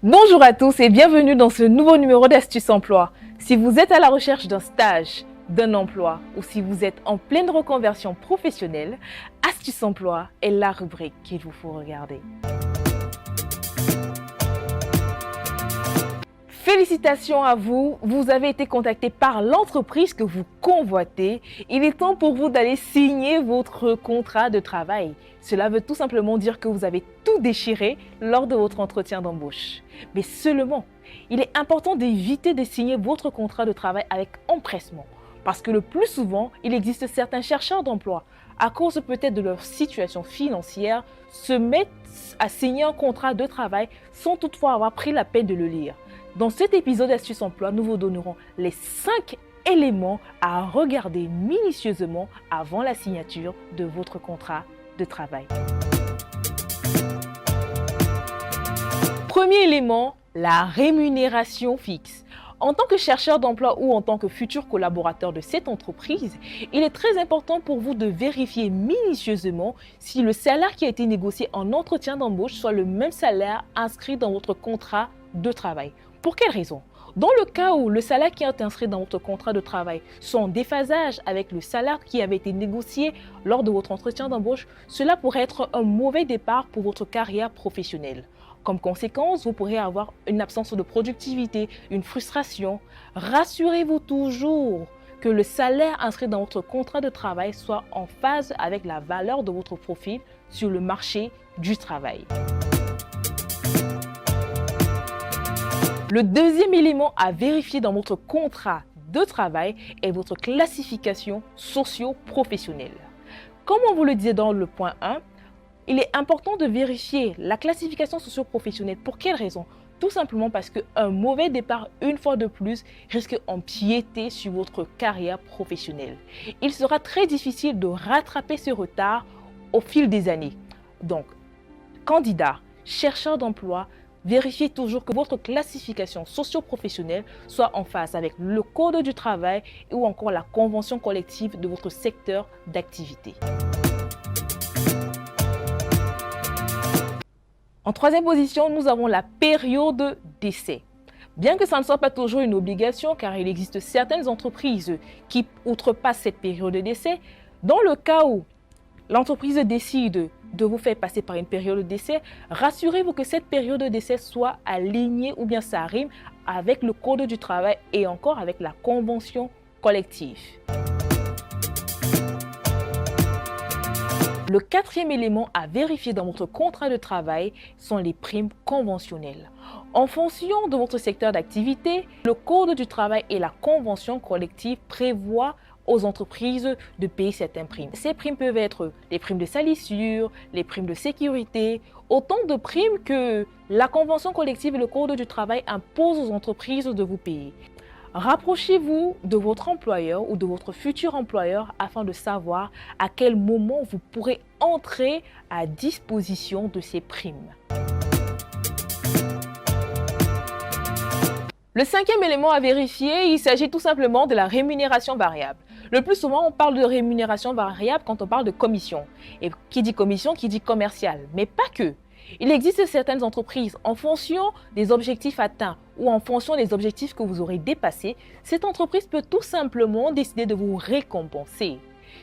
Bonjour à tous et bienvenue dans ce nouveau numéro d'Astuces Emploi. Si vous êtes à la recherche d'un stage, d'un emploi ou si vous êtes en pleine reconversion professionnelle, Astuces Emploi est la rubrique qu'il vous faut regarder. Félicitations à vous, vous avez été contacté par l'entreprise que vous convoitez. Il est temps pour vous d'aller signer votre contrat de travail. Cela veut tout simplement dire que vous avez tout déchiré lors de votre entretien d'embauche. Mais seulement, il est important d'éviter de signer votre contrat de travail avec empressement. Parce que le plus souvent, il existe certains chercheurs d'emploi, à cause peut-être de leur situation financière, se mettent à signer un contrat de travail sans toutefois avoir pris la peine de le lire. Dans cet épisode d'Astuces Emploi, nous vous donnerons les 5 éléments à regarder minutieusement avant la signature de votre contrat de travail. Premier élément, la rémunération fixe. En tant que chercheur d'emploi ou en tant que futur collaborateur de cette entreprise, il est très important pour vous de vérifier minutieusement si le salaire qui a été négocié en entretien d'embauche soit le même salaire inscrit dans votre contrat de travail. Pour quelle raison? Dans le cas où le salaire qui est inscrit dans votre contrat de travail sont en déphasage avec le salaire qui avait été négocié lors de votre entretien d'embauche, cela pourrait être un mauvais départ pour votre carrière professionnelle. Comme conséquence, vous pourrez avoir une absence de productivité, une frustration. Rassurez-vous toujours que le salaire inscrit dans votre contrat de travail soit en phase avec la valeur de votre profil sur le marché du travail. Le deuxième élément à vérifier dans votre contrat de travail est votre classification socio-professionnelle. Comme on vous le disait dans le point 1, il est important de vérifier la classification socio-professionnelle. Pour quelle raison? Tout simplement parce qu'un mauvais départ, une fois de plus, risque d'empiéter sur votre carrière professionnelle. Il sera très difficile de rattraper ce retard au fil des années. Donc, candidats, chercheurs d'emploi, vérifiez toujours que votre classification socio-professionnelle soit en phase avec le code du travail ou encore la convention collective de votre secteur d'activité. En troisième position, nous avons la période d'essai. Bien que ça ne soit pas toujours une obligation, car il existe certaines entreprises qui outrepassent cette période d'essai, dans le cas où l'entreprise décide de vous faire passer par une période d'essai, rassurez-vous que cette période d'essai soit alignée ou bien ça rime avec le code du travail et encore avec la convention collective. Le quatrième élément à vérifier dans votre contrat de travail sont les primes conventionnelles. En fonction de votre secteur d'activité, le code du travail et la convention collective prévoient aux entreprises de payer certaines primes. Ces primes peuvent être les primes de salissure, les primes de sécurité, autant de primes que la convention collective et le code du travail imposent aux entreprises de vous payer. Rapprochez-vous de votre employeur ou de votre futur employeur afin de savoir à quel moment vous pourrez entrer à disposition de ces primes. Le cinquième élément à vérifier, il s'agit tout simplement de la rémunération variable. Le plus souvent, on parle de rémunération variable quand on parle de commission. Et qui dit commission, qui dit commercial, mais pas que. Il existe certaines entreprises, en fonction des objectifs atteints ou en fonction des objectifs que vous aurez dépassés, cette entreprise peut tout simplement décider de vous récompenser.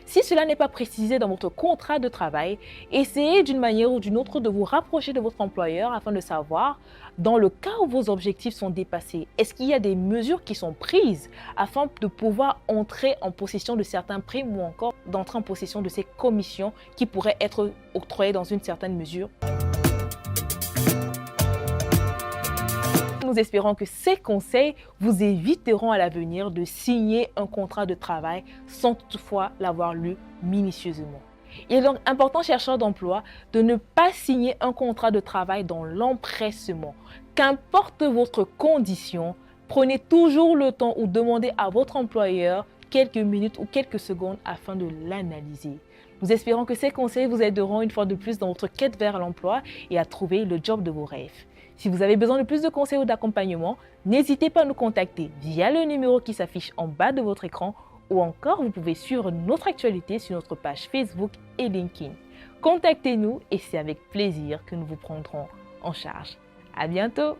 Si cela n'est pas précisé dans votre contrat de travail, essayez d'une manière ou d'une autre de vous rapprocher de votre employeur afin de savoir, dans le cas où vos objectifs sont dépassés, est-ce qu'il y a des mesures qui sont prises afin de pouvoir entrer en possession de certains primes ou encore d'entrer en possession de ces commissions qui pourraient être octroyées dans une certaine mesure. Nous espérons que ces conseils vous éviteront à l'avenir de signer un contrat de travail sans toutefois l'avoir lu minutieusement. Il est donc important, chercheurs d'emploi, de ne pas signer un contrat de travail dans l'empressement. Qu'importe votre condition, prenez toujours le temps ou demandez à votre employeur quelques minutes ou quelques secondes afin de l'analyser. Nous espérons que ces conseils vous aideront une fois de plus dans votre quête vers l'emploi et à trouver le job de vos rêves. Si vous avez besoin de plus de conseils ou d'accompagnement, n'hésitez pas à nous contacter via le numéro qui s'affiche en bas de votre écran ou encore vous pouvez suivre notre actualité sur notre page Facebook et LinkedIn. Contactez-nous et c'est avec plaisir que nous vous prendrons en charge. À bientôt!